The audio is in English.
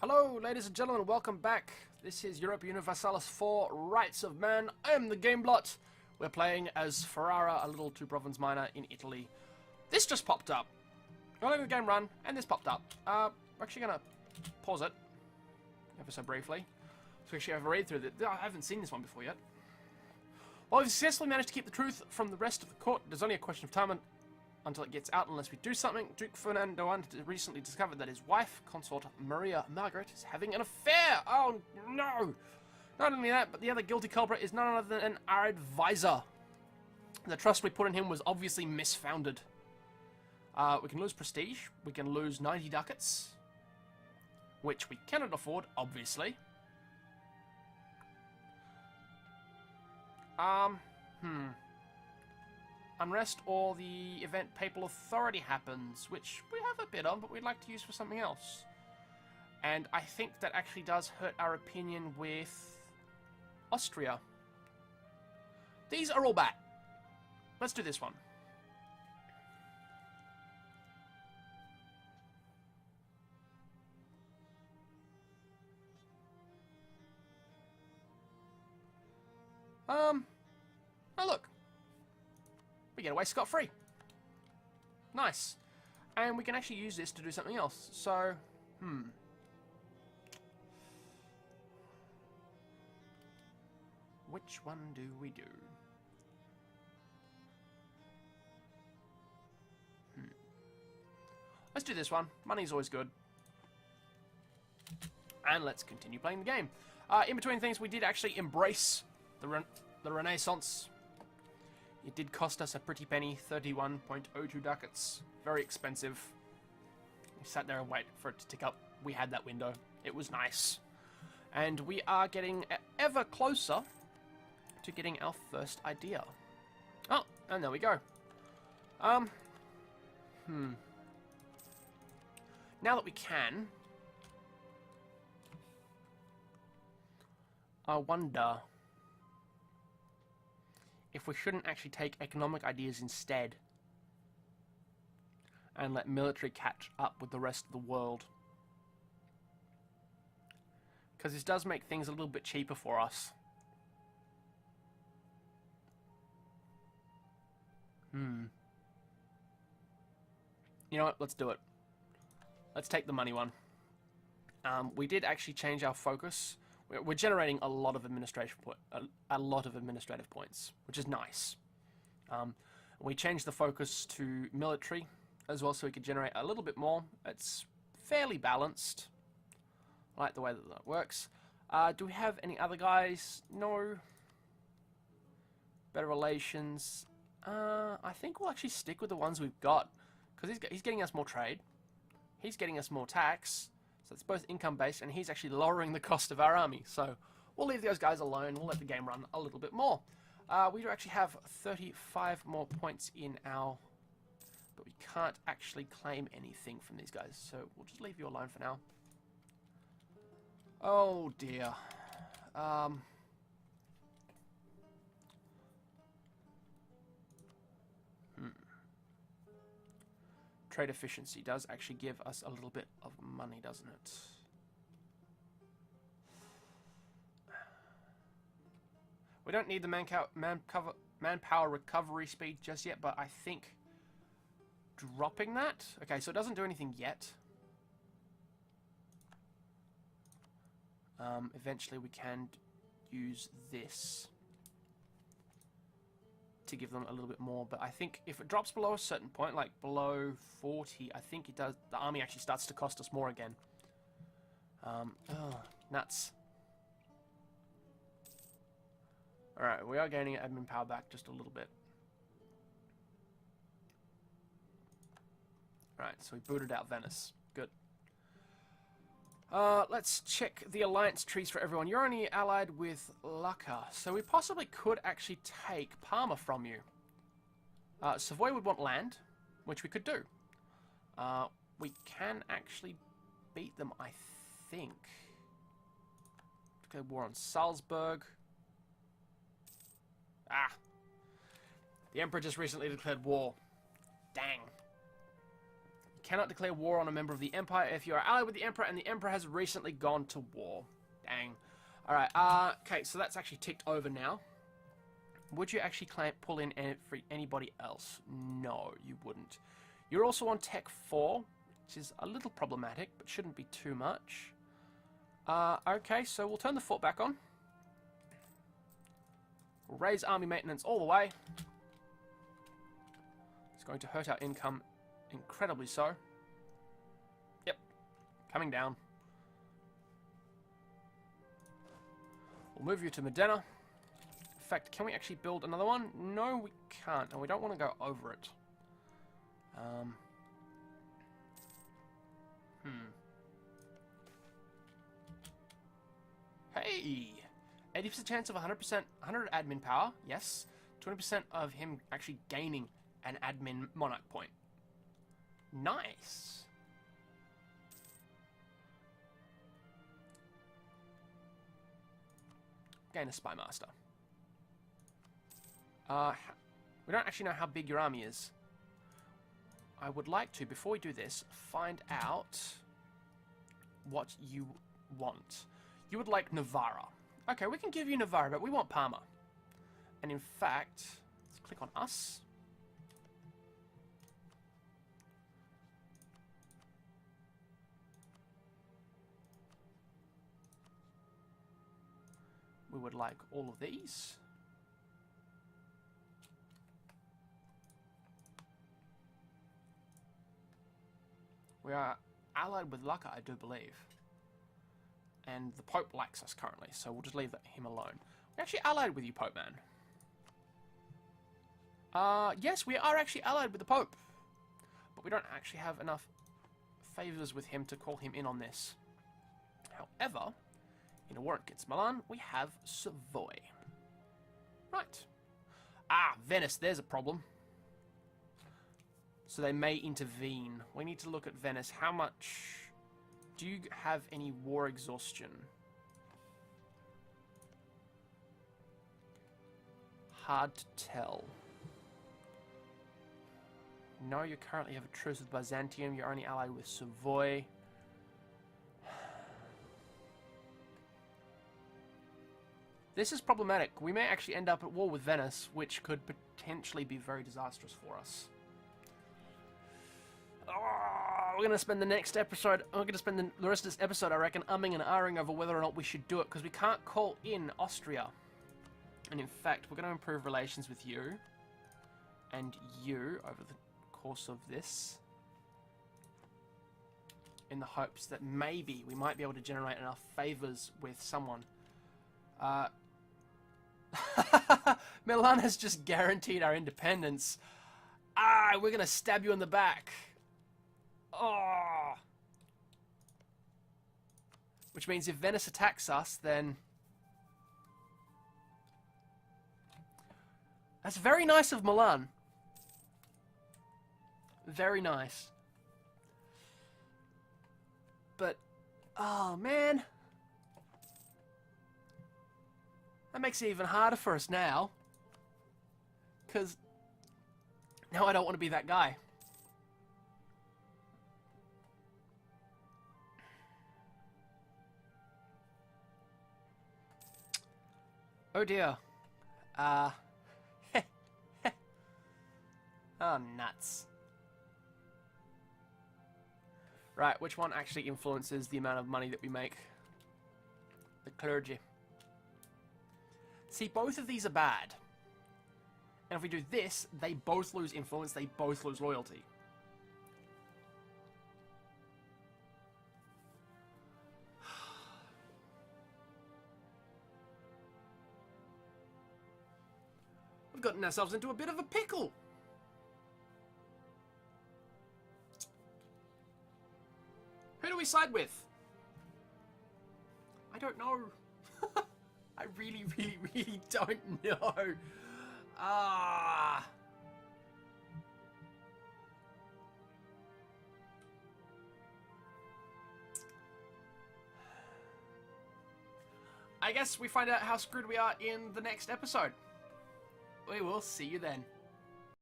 Hello, ladies and gentlemen, welcome back. This is Europa Universalis 4 Rights of Man. I am the Gameblot. We're playing as Ferrara, a little two-province miner in Italy. This just popped up. I let the game run, and this popped up. We're actually going to pause it, ever so briefly. So we actually have a read through it. I haven't seen this one before yet. Well, we've successfully managed to keep the truth from the rest of the court. There's only a question of time until it gets out unless we do something. Duke Fernando recently discovered that his wife, consort Maria Margaret, is having an affair. Oh, no. Not only that, but the other guilty culprit is none other than our advisor. The trust we put in him was obviously misfounded. We can lose prestige. We can lose 90 ducats, which we cannot afford, obviously. Unrest or the event Papal Authority happens, which we have a bit of, but we'd like to use for something else. And I think that actually does hurt our opinion with Austria. These are all bad. Let's do this one. Oh look. We get away scot-free. Nice. And we can actually use this to do something else. So, which one do we do? Let's do this one. Money's always good. And let's continue playing the game. In between things, we did actually embrace the Renaissance. It did cost us a pretty penny, 31.02 ducats. Very expensive. We sat there and waited for it to tick up. We had that window. It was nice. And we are getting ever closer to getting our first idea. Oh, and there we go. Now that we can, I wonder if we shouldn't actually take economic ideas instead and let military catch up with the rest of the world. Because this does make things a little bit cheaper for us. You know what? Let's do it. Let's take the money one. We did actually change our focus. We're generating a lot of administrative points, which is nice. We changed the focus to military as well, so we could generate a little bit more. It's fairly balanced. I like the way that that works. Do we have any other guys? No. Better relations. I think we'll actually stick with the ones we've got, because he's getting us more trade. He's getting us more tax. So it's both income-based, and he's actually lowering the cost of our army. So we'll leave those guys alone. We'll let the game run a little bit more. We do actually have 35 more points in our... But we can't actually claim anything from these guys. So we'll just leave you alone for now. Oh, dear. Trade efficiency does actually give us a little bit of money, doesn't it? We don't need the manpower recovery speed just yet, but I think dropping that... Okay, so it doesn't do anything yet. Eventually we can use this to give them a little bit more, but I think if it drops below a certain point, like below 40, I think it does. The army actually starts to cost us more again. Oh, nuts. Alright, we are gaining admin power back just a little bit. Alright, so we booted out Venice. Good. Let's check the alliance trees for everyone. You're only allied with Lucca, so we possibly could actually take Parma from you. Savoy would want land, which we could do. We can actually beat them, I think. Declare war on Salzburg. Ah! The Emperor just recently declared war. Dang. cannot declare war on a member of the Empire if you are allied with the Emperor and the Emperor has recently gone to war. Dang. Alright, okay, so that's actually ticked over now. Would you actually pull in anybody else? No, you wouldn't. You're also on Tech 4, which is a little problematic, but shouldn't be too much. Okay, so we'll turn the fort back on. We'll raise army maintenance all the way. It's going to hurt our income incredibly so. Yep, coming down. We'll move you to Modena. In fact, can we actually build another one? No, we can't, and we don't want to go over it. Hey! 80% chance of 100% 100 admin power, yes. 20% of him actually gaining an admin monarch point. Nice! Gain a spy master. We don't actually know how big your army is. I would like to, before we do this, find out what you want. You would like Navarra. Okay, we can give you Navarra, but we want Parma. And in fact, let's click on us. We would like all of these. We are allied with Lucca, I do believe. And the Pope likes us currently, so we'll just leave him alone. We're actually allied with you, Pope Man. Yes, we are actually allied with the Pope. But we don't actually have enough favours with him to call him in on this. However, in a war against Milan, we have Savoy. Right. Ah, Venice, there's a problem. So they may intervene. We need to look at Venice. How much... Do you have any war exhaustion? Hard to tell. No, you currently have a truce with Byzantium. You're only allied with Savoy. This is problematic. We may actually end up at war with Venice, which could potentially be very disastrous for us. Oh, we're going to spend the next episode, we're going to spend the rest of this episode, I reckon, umming and ahhing over whether or not we should do it, because we can't call in Austria. And in fact, we're going to improve relations with you and you over the course of this, in the hopes that maybe we might be able to generate enough favours with someone. Milan has just guaranteed our independence. Ah, we're going to stab you in the back. Oh. Which means if Venice attacks us, then... That's very nice of Milan. Very nice. But, oh man. That makes it even harder for us now. Because now I don't want to be that guy. Oh dear. Oh, nuts. Right, which one actually influences the amount of money that we make? The clergy. See, both of these are bad. And if we do this, they both lose influence, they both lose loyalty. We've gotten ourselves into a bit of a pickle. Who do we side with? I don't know. I really, really, really don't know. Ah. I guess we find out how screwed we are in the next episode. We will see you then.